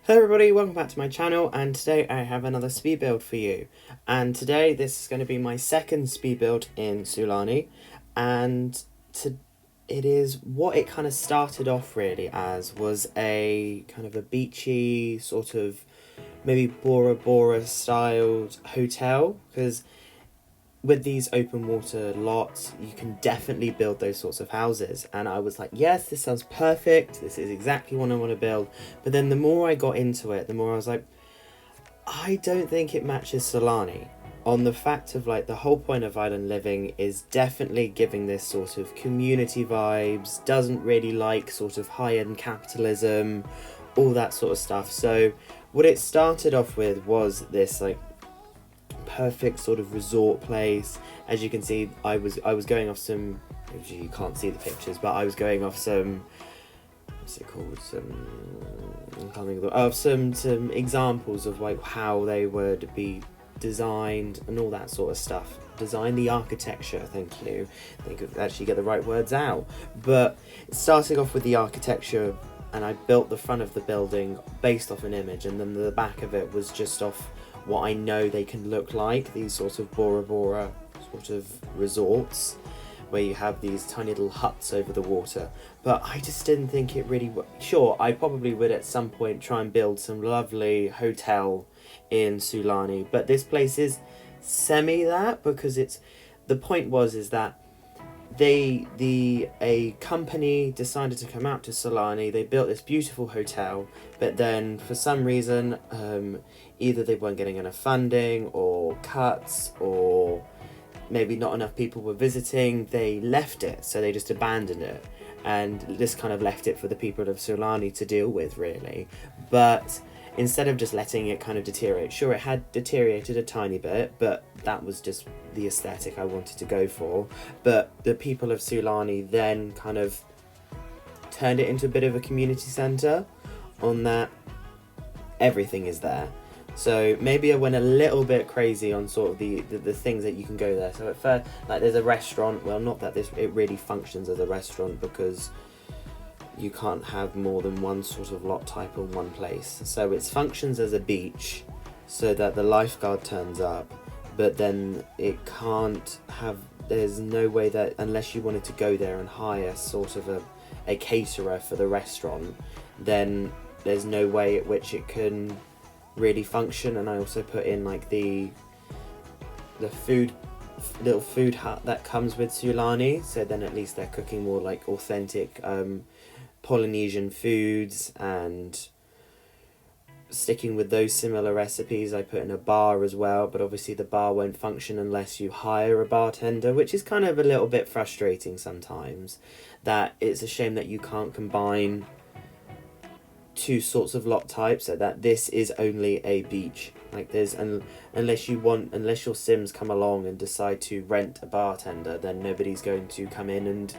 Hello everybody, welcome back to my channel, and today I have another speed build for you. And today this is going to be my second speed build in Sulani, and it is what it kind of started off really as was a kind of a beachy sort of maybe Bora Bora styled hotel, because with these open water lots, you can definitely build those sorts of houses. And I was like, yes, this sounds perfect. This is exactly what I want to build. But then the more I got into it, the more I was like, I don't think it matches Sulani. On the fact of like the whole point of island living is definitely giving this sort of community vibes, doesn't really like sort of high-end capitalism, all that sort of stuff. So what it started off with was this like perfect sort of resort place. As you can see, I was going off some, you can't see the pictures, but I was going off some, what's it called, I can't think of some examples of like how they would be designed and all that sort of stuff. Design the architecture, thank you. I think I actually get the right words out. But starting off with the architecture, and I built the front of the building based off an image, and then the back of it was just off what I know they can look like, these sort of Bora Bora sort of resorts where you have these tiny little huts over the water. But I just didn't think it really sure, I probably would at some point try and build some lovely hotel in Sulani, but this place is semi that, because it's the point is that a company decided to come out to Sulani. They built this beautiful hotel, but then for some reason, either they weren't getting enough funding or cuts, or maybe not enough people were visiting. They left it, so they just abandoned it, and this kind of left it for the people of Sulani to deal with, really. But instead of just letting it kind of deteriorate, sure, it had deteriorated a tiny bit, but that was just the aesthetic I wanted to go for. But the people of Sulani then kind of turned it into a bit of a community centre, on that everything is there. So maybe I went a little bit crazy on sort of the things that you can go there. So at first, like, there's a restaurant. Well, not that it really functions as a restaurant, because you can't have more than one sort of lot type in one place. So it functions as a beach, so that the lifeguard turns up, but then it can't have, there's no way that, unless you wanted to go there and hire sort of a caterer for the restaurant, then there's no way at which it can really function. And I also put in like the little food hut that comes with Sulani, so then at least they're cooking more like authentic Polynesian foods, and sticking with those similar recipes. I put in a bar as well, but obviously the bar won't function unless you hire a bartender, which is kind of a little bit frustrating sometimes. That it's a shame that you can't combine two sorts of lot types, so that this is only a beach. Like there's, unless your Sims come along and decide to rent a bartender, then nobody's going to come in and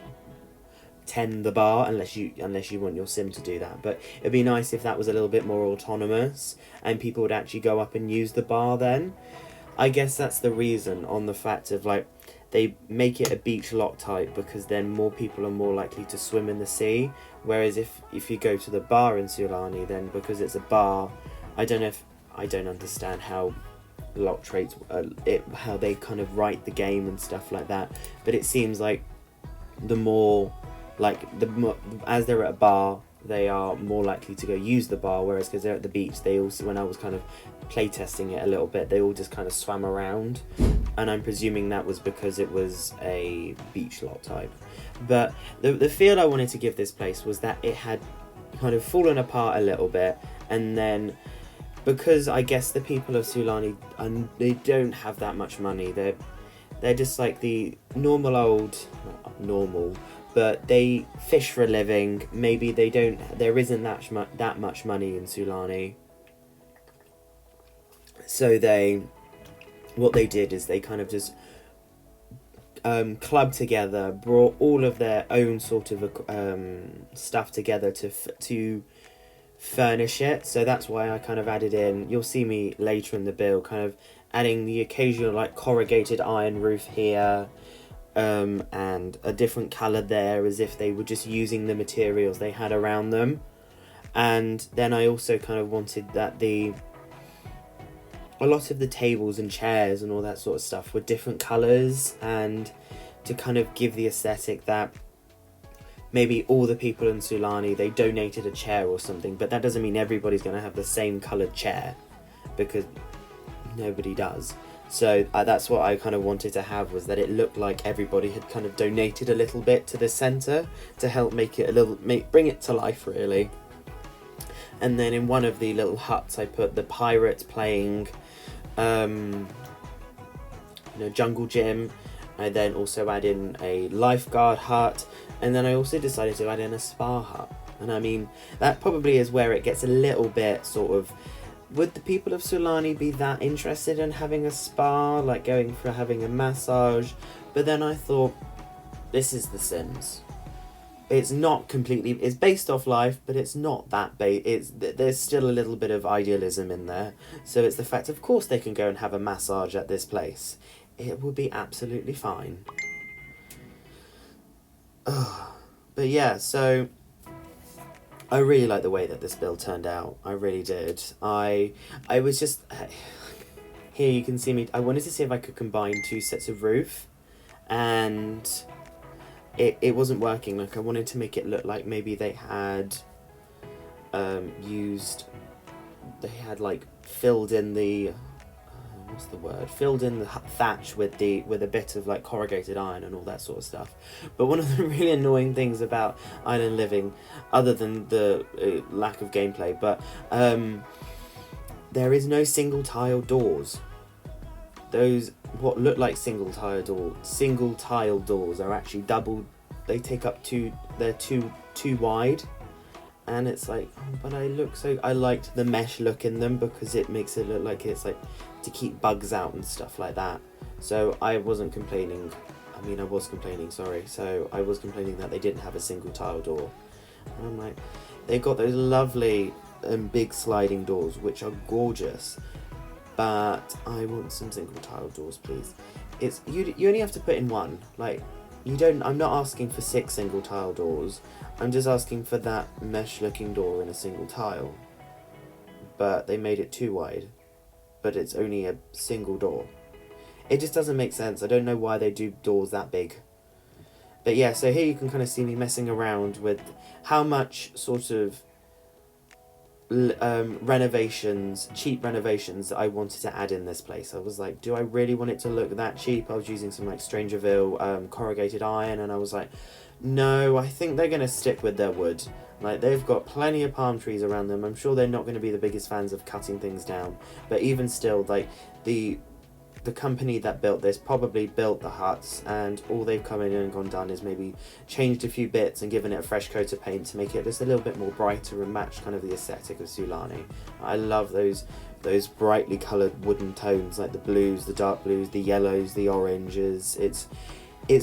tend the bar unless you want your sim to do that. But it'd be nice if that was a little bit more autonomous and people would actually go up and use the bar then. I guess that's the reason, on the fact of like they make it a beach lot type, because then more people are more likely to swim in the sea. Whereas if you go to the bar in Sulani, then because it's a bar, I don't understand how lot traits how they kind of write the game and stuff like that, but it seems like as they're at a bar, they are more likely to go use the bar, whereas because they're at the beach, they also, when I was kind of playtesting it a little bit, they all just kind of swam around, and I'm presuming that was because it was a beach lot type. But the feel I wanted to give this place was that it had kind of fallen apart a little bit, and then because I guess the people of Sulani, they don't have that much money. They're just like the normal, but they fish for a living. Maybe there isn't that much money in Sulani. So what they did is they kind of just clubbed together, brought all of their own sort of stuff together to furnish it. So that's why I kind of added in, you'll see me later in the build, kind of adding the occasional like corrugated iron roof here, and a different colour there, as if they were just using the materials they had around them. And then I also kind of wanted that a lot of the tables and chairs and all that sort of stuff were different colours, and to kind of give the aesthetic that maybe all the people in Sulani, they donated a chair or something, but that doesn't mean everybody's going to have the same coloured chair, because nobody does. So that's what I kind of wanted to have, was that it looked like everybody had kind of donated a little bit to the centre to help make it bring it to life, really. And then in one of the little huts I put the pirates playing jungle gym. I then also add in a lifeguard hut, and then I also decided to add in a spa hut. And I mean, that probably is where it gets a little bit sort of, would the people of Sulani be that interested in having a spa, like going for having a massage? But then I thought, this is The Sims. It's not completely, it's based off life, but it's not that there's still a little bit of idealism in there. So it's the fact, of course they can go and have a massage at this place. It will be absolutely fine. But yeah, so I really like the way that this build turned out. I really did. I was just, here you can see me, I wanted to see if I could combine two sets of roof, and it wasn't working. Like, I wanted to make it look like maybe they had filled in the filled in the thatch with a bit of like corrugated iron and all that sort of stuff. But one of the really annoying things about island living, other than the lack of gameplay, but there is no single tile doors. Those what look like single tile doors are actually double. They take up they're too wide, and it's like, oh, but I liked the mesh look in them, because it makes it look like it's like to keep bugs out and stuff like that. So I wasn't complaining. I mean, I was complaining, sorry. So I was complaining that they didn't have a single tile door. And I'm like, they got those lovely big sliding doors, which are gorgeous, but I want some single tile doors, please. It's you only have to put in one. Like, I'm not asking for 6 single tile doors. I'm just asking for that mesh looking door in a single tile. But they made it too wide. But it's only a single door. It just doesn't make sense. I don't know why they do doors that big. But yeah, so here you can kind of see me messing around with how much sort of cheap renovations that I wanted to add in this place. I was like, do I really want it to look that cheap? I was using some like Strangerville corrugated iron, and I was like, no, I think they're going to stick with their wood. Like, they've got plenty of palm trees around them. I'm sure they're not going to be the biggest fans of cutting things down. But even still, like, the company that built this probably built the huts, and all they've come in and done is maybe changed a few bits and given it a fresh coat of paint to make it just a little bit more brighter and match kind of the aesthetic of Sulani. I love those brightly coloured wooden tones, like the blues, the dark blues, the yellows, the oranges. It's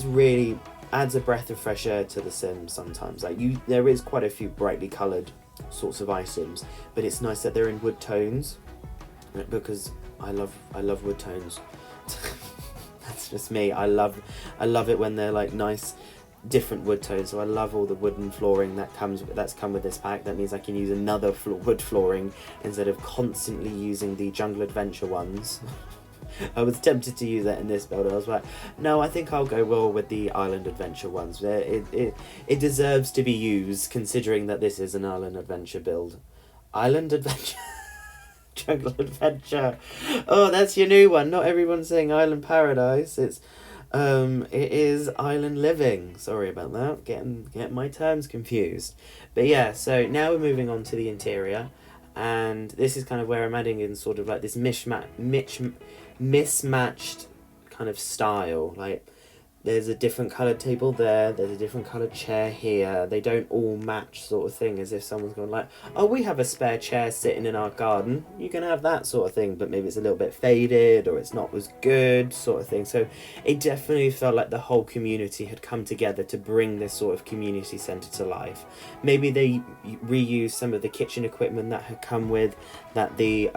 really adds a breath of fresh air to the Sims sometimes. Like, there is quite a few brightly coloured sorts of items, but it's nice that they're in wood tones, because I love wood tones. That's just me. I love it when they're like nice different wood tones. So I love all the wooden flooring that's come with this pack. That means I can use another wood flooring instead of constantly using the Jungle Adventure ones. I was tempted to use that in this build. I was like, no, I think I'll go well with the Island Adventure ones. It deserves to be used, considering that this is an Island Adventure build. Island Adventure. Jungle Adventure. Oh, that's your new one. Not everyone's saying Island Paradise. It is Island Living. Sorry about that. Getting my terms confused. But yeah, so now we're moving on to the interior, and this is kind of where I'm adding in sort of like this mismatched kind of style. Like, there's a different coloured table there's a different coloured chair here. They don't all match, sort of thing, as if someone's gone like, oh, we have a spare chair sitting in our garden, you can have that, sort of thing, but maybe it's a little bit faded or it's not as good, sort of thing. So it definitely felt like the whole community had come together to bring this sort of community centre to life. Maybe they reused some of the kitchen equipment that had come with, that the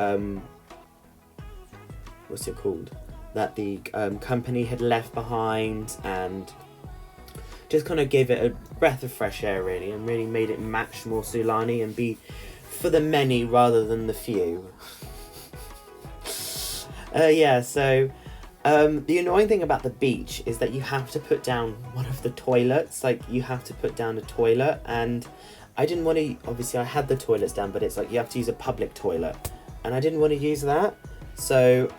that the company had left behind, and just kind of gave it a breath of fresh air, really, and really made it match more Sulani and be for the many rather than the few. The annoying thing about the beach is that you have to put down one of the toilets. Like, you have to put down a toilet, and I didn't want to, obviously I had the toilets down, but it's like you have to use a public toilet, and I didn't want to use that. So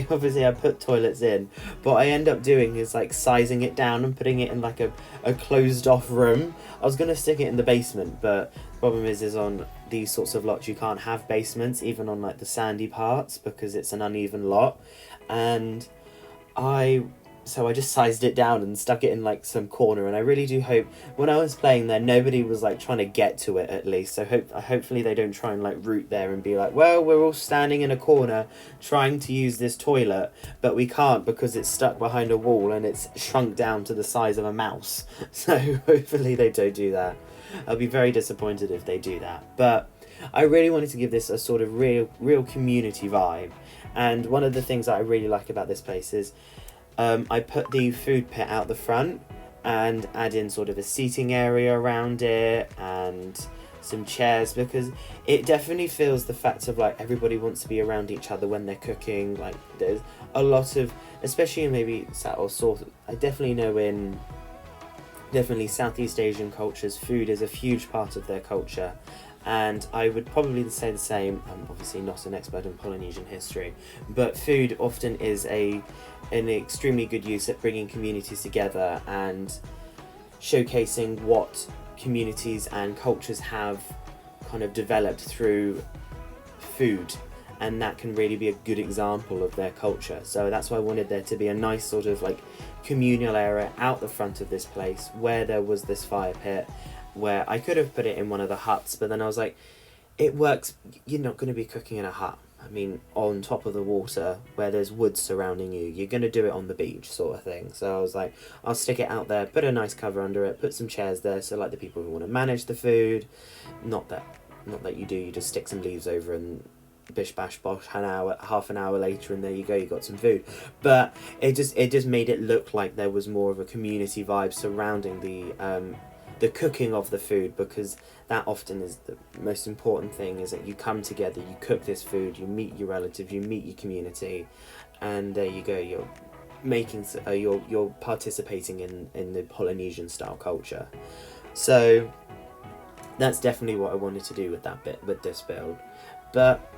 obviously I put toilets in, but what I end up doing is like sizing it down and putting it in like a closed off room. I was going to stick it in the basement, but the problem is on these sorts of lots you can't have basements, even on like the sandy parts, because it's an uneven lot. And so I just sized it down and stuck it in like some corner, and I really do hope when I was playing there nobody was like trying to get to it, at least. So hopefully they don't try and like root there and be like, well, we're all standing in a corner trying to use this toilet, but we can't because it's stuck behind a wall and it's shrunk down to the size of a mouse. So hopefully they don't do that. I'll be very disappointed if they do that. But I really wanted to give this a sort of real community vibe, and one of the things that I really like about this place is I put the food pit out the front and add in sort of a seating area around it and some chairs, because it definitely feels the fact of like everybody wants to be around each other when they're cooking. Like, there's a lot of, especially in maybe I definitely know in definitely Southeast Asian cultures, food is a huge part of their culture. And I would probably say the same. I'm obviously not an expert in Polynesian history, but food often is an extremely good use at bringing communities together and showcasing what communities and cultures have kind of developed through food, and that can really be a good example of their culture. So that's why I wanted there to be a nice sort of like communal area out the front of this place where there was this fire pit, where I could have put it in one of the huts, but then I was like, it works, you're not going to be cooking in a hut. I mean, on top of the water where there's woods surrounding you, you're going to do it on the beach sort of thing. So I was like, I'll stick it out there, put a nice cover under it, put some chairs there, so like the people who want to manage the food, not that you do, you just stick some leaves over and bish bash bosh, half an hour later, and there you go, you got some food. But it just made it look like there was more of a community vibe surrounding the cooking of the food, because that often is the most important thing, is that you come together, you cook this food, you meet your relatives, you meet your community, and there you go, you're making you're participating in the Polynesian style culture. So that's definitely what I wanted to do with this build. But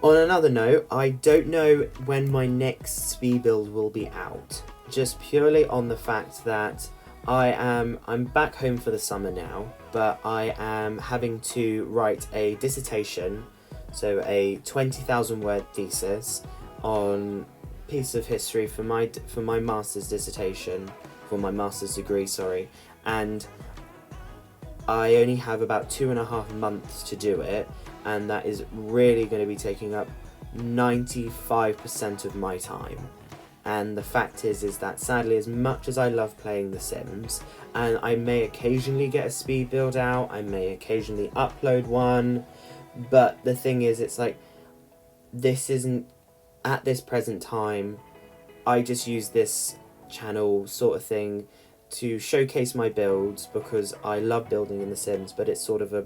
on another note, I don't know when my next speed build will be out, just purely on the fact that I'm back home for the summer now, but I am having to write a dissertation, so a 20,000 word thesis on a piece of history for my master's dissertation, for my master's degree, sorry, and I only have about 2.5 months to do it, and that is really going to be taking up 95% of my time. And the fact is that sadly, as much as I love playing The Sims, and I may occasionally get a speed build out, I may occasionally upload one, but the thing is, it's like, this isn't, at this present time, I just use this channel sort of thing to showcase my builds, because I love building in The Sims, but it's sort of a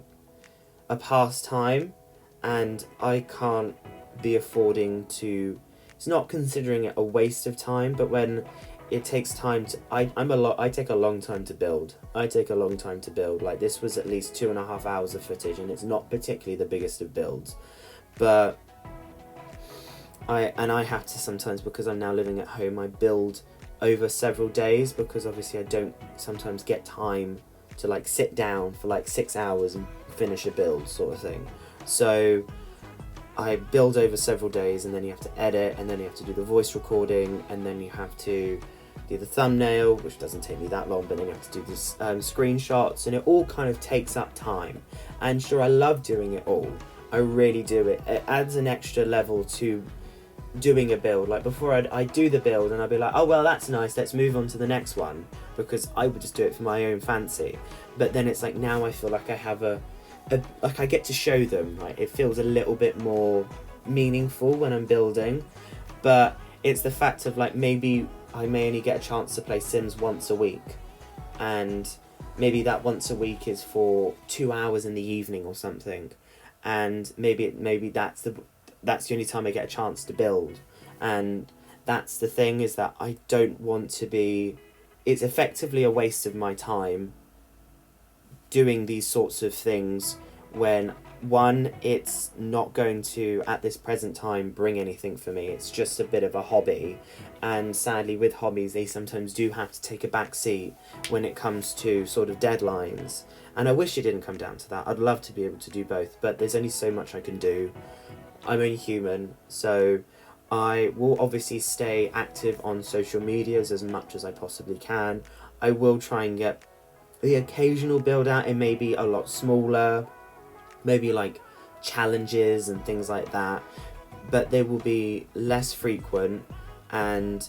pastime, and I can't be affording to, it's not considering it a waste of time, but when it takes time to, I take a long time to build. Like, this was at least 2.5 hours of footage, and it's not particularly the biggest of builds, but I have to sometimes, because I'm now living at home, I build over several days, because obviously I don't sometimes get time to like sit down for like 6 hours and finish a build sort of thing. So I build over several days, and then you have to edit, and then you have to do the voice recording, and then you have to do the thumbnail, which doesn't take me that long, but then you have to do the screenshots, and it all kind of takes up time. And sure, I love doing it all, I really do. It adds an extra level to doing a build. Like, before I'd do the build and I'd be like, oh well, that's nice, let's move on to the next one, because I would just do it for my own fancy. But then it's like, now I feel like I have like I get to show them, like it feels a little bit more meaningful when I'm building. But it's the fact of like, maybe I may only get a chance to play Sims once a week, and maybe that once a week is for 2 hours in the evening or something, and maybe that's the only time I get a chance to build. And that's the thing, is that I don't want to be, it's effectively a waste of my time doing these sorts of things when, one, it's not going to at this present time bring anything for me. It's just a bit of a hobby, and sadly with hobbies they sometimes do have to take a back seat when it comes to sort of deadlines, and I wish it didn't come down to that. I'd love to be able to do both, but there's only so much I can do. I'm only human. So I will obviously stay active on social medias as much as I possibly can. I will try and get the occasional build out. It may be a lot smaller, maybe like challenges and things like that, but they will be less frequent. And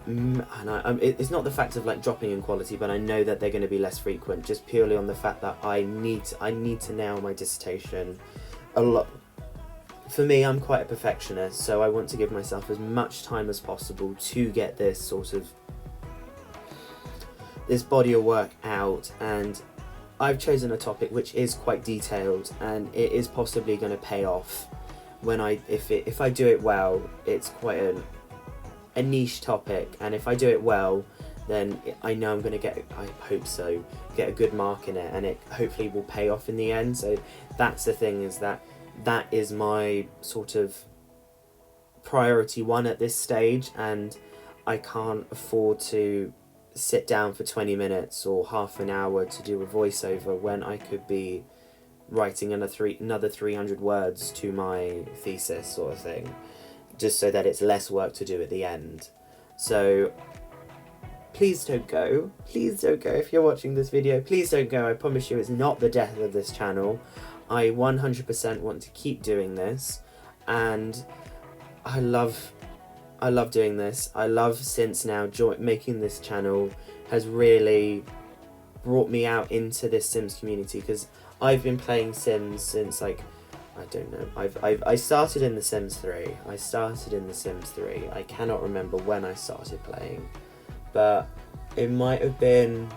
it's not the fact of like dropping in quality, but I know that they're going to be less frequent, just purely on the fact that I need to nail my dissertation a lot. For me, I'm quite a perfectionist, so I want to give myself as much time as possible to get this sort of, this body of work out. And I've chosen a topic which is quite detailed, and it is possibly going to pay off when if I do it well. It's quite a niche topic, and if I do it well, then I know I'm going to get, I hope so, get a good mark in it, and it hopefully will pay off in the end. So that's the thing, is that is my sort of priority one at this stage, and I can't afford to sit down for 20 minutes or half an hour to do a voiceover when I could be writing another 300 words to my thesis sort of thing, just so that it's less work to do at the end. So please don't go. Please don't go. If you're watching this video, please don't go. I promise you it's not the death of this channel. I 100% want to keep doing this, and I love doing this. I love Sims now. Making this channel has really brought me out into this Sims community, because I've been playing Sims since, like, I don't know. I started in The Sims 3. I cannot remember when I started playing, but it might have been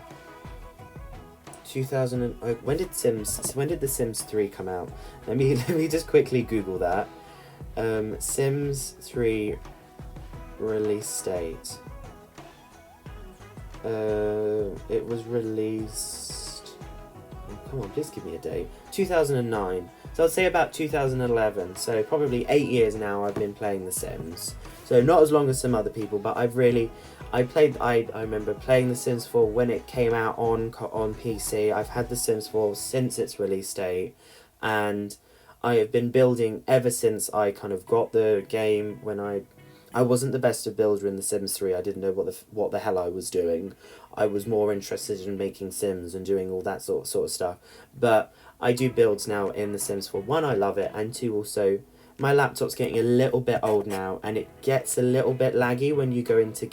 2000. When did The Sims 3 come out? Let me just quickly Google that. Sims 3 release date. It was released. Oh, come on, please give me a date. 2009. So I'd say about 2011. So probably 8 years now I've been playing The Sims. So not as long as some other people, but I remember playing The Sims 4 when it came out on PC. I've had The Sims 4 since its release date, and I have been building ever since I kind of got the game. When I wasn't the best of builder in The Sims 3. I didn't know what the hell I was doing. I was more interested in making Sims and doing all that sort of stuff. But I do builds now in The Sims 4. One, I love it, and two, also, my laptop's getting a little bit old now, and it gets a little bit laggy when you go into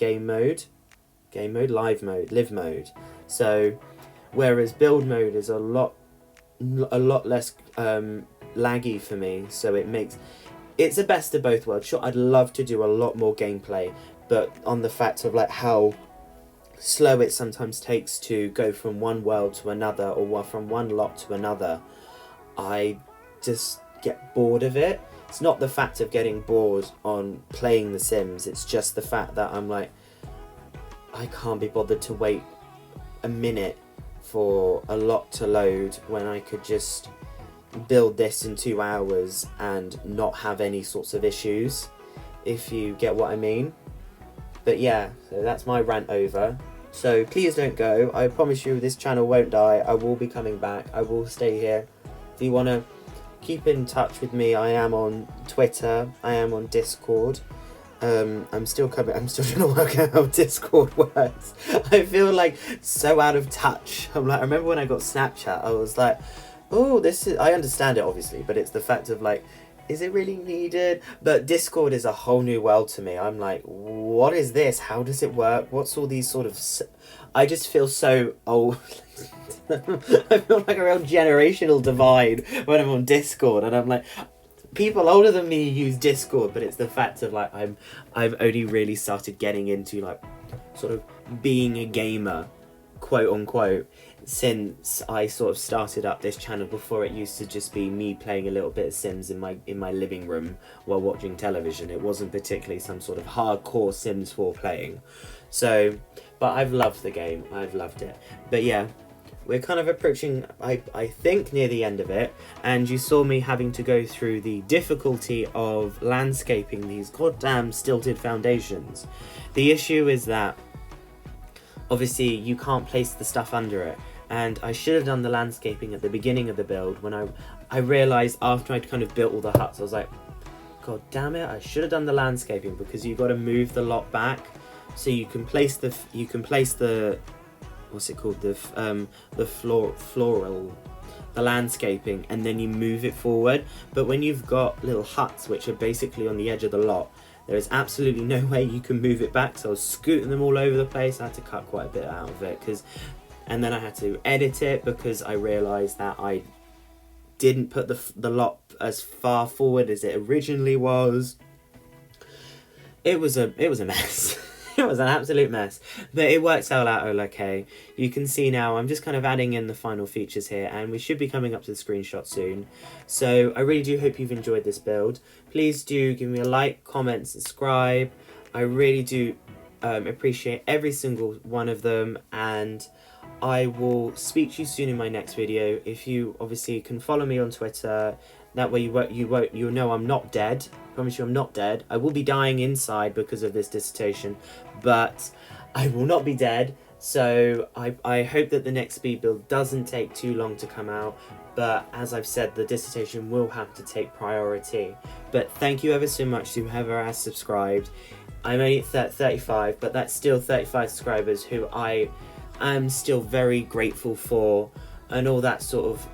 live mode. So, whereas build mode is a lot less laggy for me, so it's the best of both worlds. Sure, I'd love to do a lot more gameplay, but on the fact of like how slow it sometimes takes to go from one world to another, or from one lot to another, I just get bored of it. It's not the fact of getting bored on playing The Sims, it's just the fact that I'm like, I can't be bothered to wait a minute for a lot to load when I could just build this in 2 hours and not have any sorts of issues, if you get what I mean. But yeah, so that's my rant over. So please don't go. I promise you this channel won't die. I will be coming back. I will stay here. If you want to keep in touch with me, I am on Twitter. I am on Discord. I'm still trying to work out how Discord works. I feel like so out of touch. I remember when I got Snapchat, I was like, oh, I understand it obviously, but it's the fact of like, is it really needed? But Discord is a whole new world to me. I'm like, what is this? How does it work? What's all these sort of... I just feel so old. I feel like a real generational divide when I'm on Discord, and I'm like, people older than me use Discord, but it's the fact of like, I've only really started getting into like sort of being a gamer quote unquote, since I sort of started up this channel. Before, it used to just be me playing a little bit of Sims in my living room while watching television. It wasn't particularly some sort of hardcore Sims 4 playing. So, but I've loved the game. I've loved it. But yeah, we're kind of approaching, I think, near the end of it, and you saw me having to go through the difficulty of landscaping these goddamn stilted foundations. The issue is that obviously you can't place the stuff under it, and I should have done the landscaping at the beginning of the build. When I realised after I'd kind of built all the huts, I was like, god damn it, I should have done the landscaping, because you've got to move the lot back so you can place the what's it called, the landscaping, and then you move it forward. But when you've got little huts which are basically on the edge of the lot, there is absolutely no way you can move it back. So I was scooting them all over the place. I had to cut quite a bit out of it, and then I had to edit it because I realised that I didn't put the lot as far forward as it originally was. It was a mess. It was an absolute mess, but it works out okay. You can see now I'm just kind of adding in the final features here, and we should be coming up to the screenshot soon. So I really do hope you've enjoyed this build. Please do give me a like, comment, subscribe. I really do appreciate every single one of them, and I will speak to you soon in my next video. If you obviously can follow me on Twitter, that way you'll know I'm not dead. I promise you I'm not dead. I will be dying inside because of this dissertation, but I will not be dead. So I hope that the next speed build doesn't take too long to come out, but as I've said, the dissertation will have to take priority. But thank you ever so much to whoever has subscribed. I'm only at 35, but that's still 35 subscribers who I am still very grateful for, and all that sort of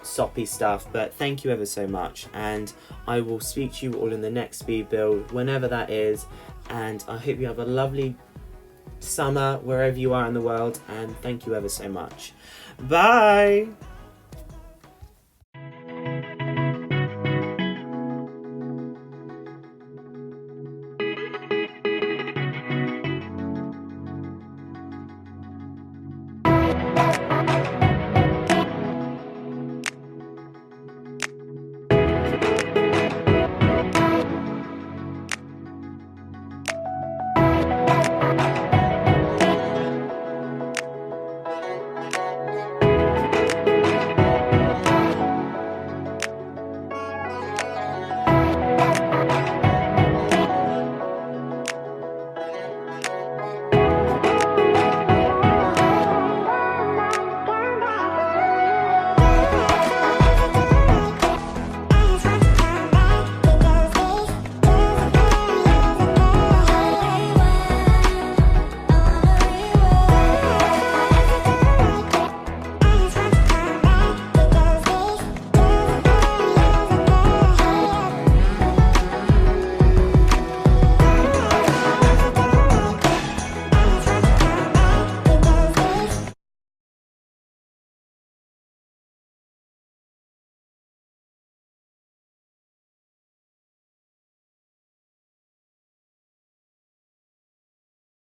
soppy stuff. But thank you ever so much, and I will speak to you all in the next speed build, whenever that is, and I hope you have a lovely summer wherever you are in the world, and thank you ever so much. Bye!